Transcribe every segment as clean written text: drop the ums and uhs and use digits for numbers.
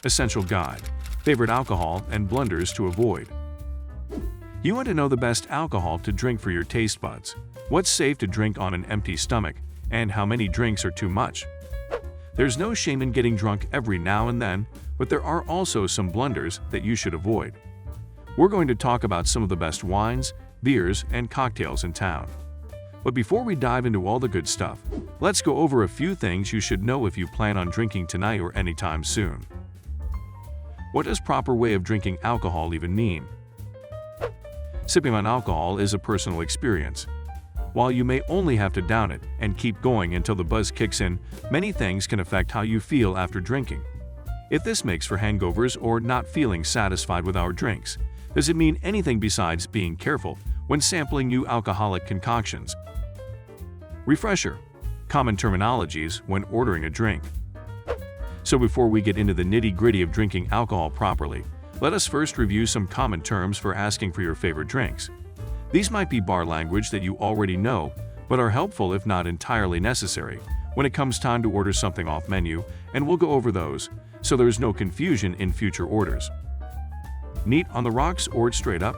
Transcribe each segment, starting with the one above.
Essential Guide, Favorite Alcohol and Blunders to Avoid. You want to know the best alcohol to drink for your taste buds, what's safe to drink on an empty stomach, and how many drinks are too much. There's no shame in getting drunk every now and then, but there are also some blunders that you should avoid. We're going to talk about some of the best wines, beers, and cocktails in town. But before we dive into all the good stuff, let's go over a few things you should know if you plan on drinking tonight or anytime soon. What does proper way of drinking alcohol even mean? Sipping on alcohol is a personal experience. While you may only have to down it and keep going until the buzz kicks in, many things can affect how you feel after drinking. If this makes for hangovers or not feeling satisfied with our drinks, does it mean anything besides being careful when sampling new alcoholic concoctions? Refresher: common terminologies when ordering a drink. So before we get into the nitty-gritty of drinking alcohol properly, let us first review some common terms for asking for your favorite drinks. These might be bar language that you already know, but are helpful if not entirely necessary when it comes time to order something off menu, and we'll go over those, so there's no confusion in future orders. Neat on the rocks or straight up?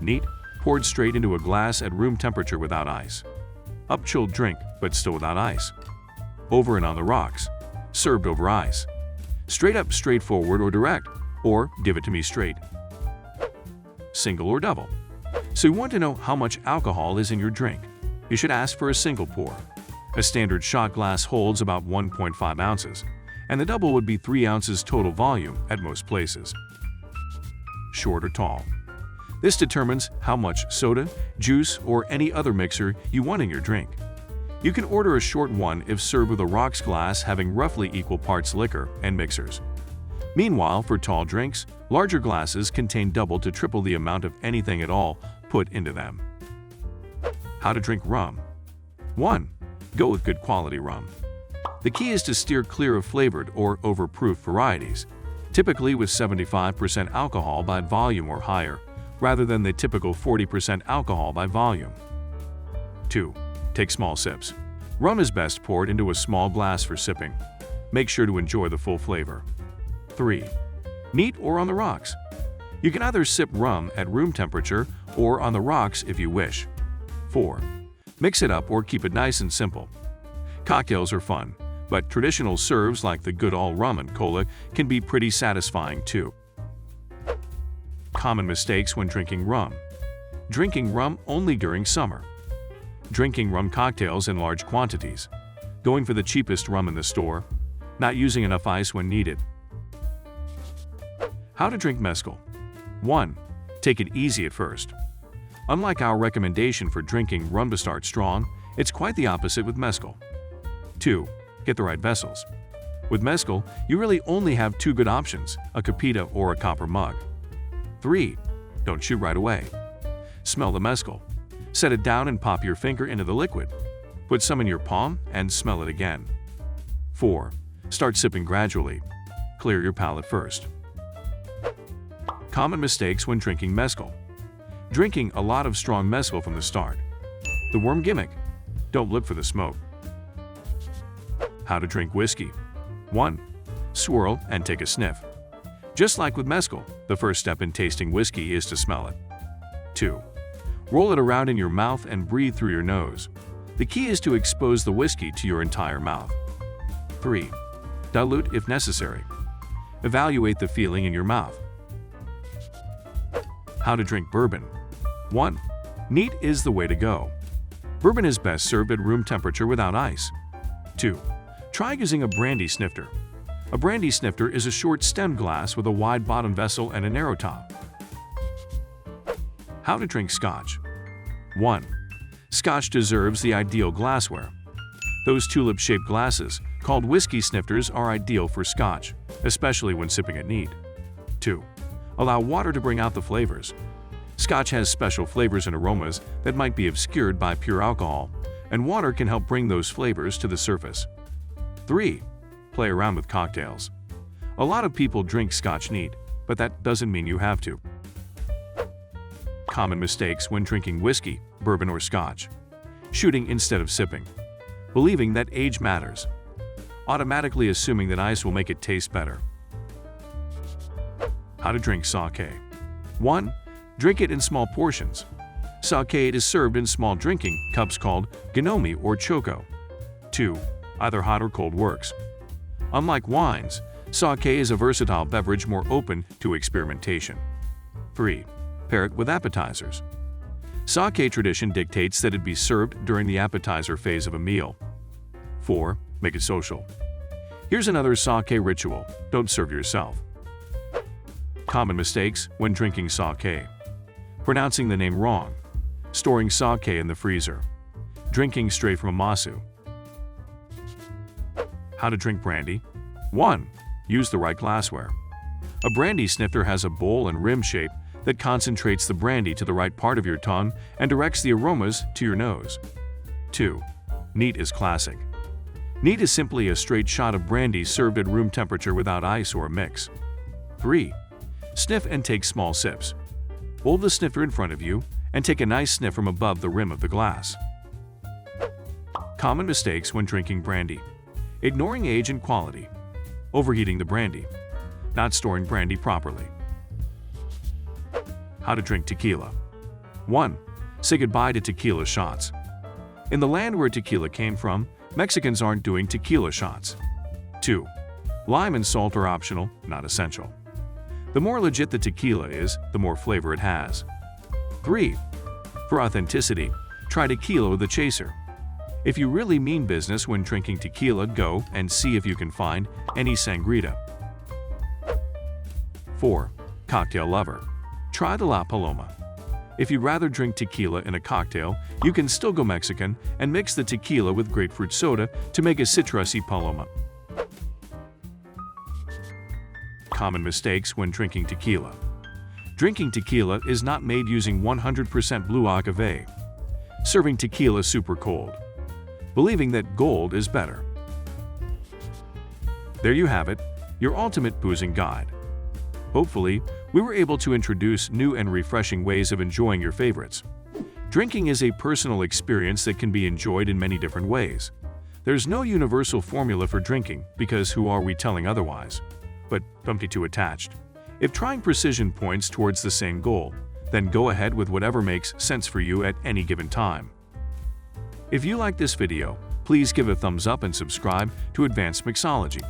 Neat, poured straight into a glass at room temperature without ice. Up chilled drink, but still without ice. Over and on the rocks, served over ice. Straight up, straightforward or direct, or give it to me straight. Single or double? So you want to know how much alcohol is in your drink. You should ask for a single pour. A standard shot glass holds about 1.5 ounces, and the double would be 3 ounces total volume at most places. Short or tall? This determines how much soda, juice, or any other mixer you want in your drink. You can order a short one if served with a rocks glass having roughly equal parts liquor and mixers. Meanwhile, for tall drinks, larger glasses contain double to triple the amount of anything at all put into them. How to drink rum? 1. Go with good quality rum. The key is to steer clear of flavored or overproof varieties, typically with 75% alcohol by volume or higher, rather than the typical 40% alcohol by volume. 2. Take small sips. Rum is best poured into a small glass for sipping. Make sure to enjoy the full flavor. 3. Neat or on the rocks? You can either sip rum at room temperature or on the rocks if you wish. 4. Mix it up or keep it nice and simple. Cocktails are fun, but traditional serves like the good old rum and cola can be pretty satisfying too. Common mistakes when drinking rum. Drinking rum only during summer. Drinking rum cocktails in large quantities. Going for the cheapest rum in the store. Not using enough ice when needed. How to drink mezcal. 1. Take it easy at first. Unlike our recommendation for drinking rum to start strong, it's quite the opposite with mezcal. 2. Get the right vessels. With mezcal, you really only have 2 good options, a capita or a copper mug. 3. Don't shoot right away. Smell the mezcal. Set it down and pop your finger into the liquid. Put some in your palm and smell it again. 4. Start sipping gradually. Clear your palate first. Common mistakes when drinking mezcal. Drinking a lot of strong mezcal from the start. The worm gimmick. Don't look for the smoke. How to drink whiskey. 1. Swirl and take a sniff. Just like with mezcal, the first step in tasting whiskey is to smell it. 2. Roll it around in your mouth and breathe through your nose. The key is to expose the whiskey to your entire mouth. 3. Dilute if necessary. Evaluate the feeling in your mouth. How to drink bourbon. 1. Neat is the way to go. Bourbon is best served at room temperature without ice. 2. Try using a brandy snifter. A brandy snifter is a short stemmed glass with a wide bottom vessel and a narrow top. How to drink scotch. 1. Scotch deserves the ideal glassware. Those tulip-shaped glasses, called whiskey snifters, are ideal for scotch, especially when sipping it neat. 2. Allow water to bring out the flavors. Scotch has special flavors and aromas that might be obscured by pure alcohol, and water can help bring those flavors to the surface. 3. Play around with cocktails. A lot of people drink scotch neat, but that doesn't mean you have to. Common mistakes when drinking whiskey, bourbon, or scotch. Shooting instead of sipping. Believing that age matters. Automatically assuming that ice will make it taste better. How to drink sake. 1. Drink it in small portions. Sake is served in small drinking cups called ginomi or choko. 2. Either hot or cold works. Unlike wines, sake is a versatile beverage more open to experimentation. 3. Pair it with appetizers. Sake tradition dictates that it be served during the appetizer phase of a meal. 4. Make it social. Here's another sake ritual: don't serve yourself. Common mistakes when drinking sake. Pronouncing the name wrong. Storing sake in the freezer. Drinking straight from a masu. How to drink brandy. 1. Use the right glassware. A brandy snifter has a bowl and rim shape that concentrates the brandy to the right part of your tongue and directs the aromas to your nose. 2. Neat is classic. Neat is simply a straight shot of brandy served at room temperature without ice or a mix. 3. Sniff and take small sips. Hold the snifter in front of you and take a nice sniff from above the rim of the glass. Common mistakes when drinking brandy. Ignoring age and quality. Overheating the brandy. Not storing brandy properly. How to drink tequila. 1. Say goodbye to tequila shots. In the land where tequila came from, Mexicans aren't doing tequila shots. 2. Lime and salt are optional, not essential. The more legit the tequila is, the more flavor it has. 3. For authenticity, try tequila with a chaser. If you really mean business when drinking tequila, go and see if you can find any sangrita. 4. Cocktail lover. Try the La Paloma. If you'd rather drink tequila in a cocktail, you can still go Mexican and mix the tequila with grapefruit soda to make a citrusy paloma. Common mistakes when drinking tequila. Drinking tequila is not made using 100% blue agave. Serving tequila super cold. Believing that gold is better. There you have it, your ultimate boozing guide. Hopefully, we were able to introduce new and refreshing ways of enjoying your favorites. Drinking is a personal experience that can be enjoyed in many different ways. There's no universal formula for drinking because who are we telling otherwise? But to attached. If trying precision points towards the same goal, then go ahead with whatever makes sense for you at any given time. If you like this video, please give a thumbs up and subscribe to Advanced Mixology.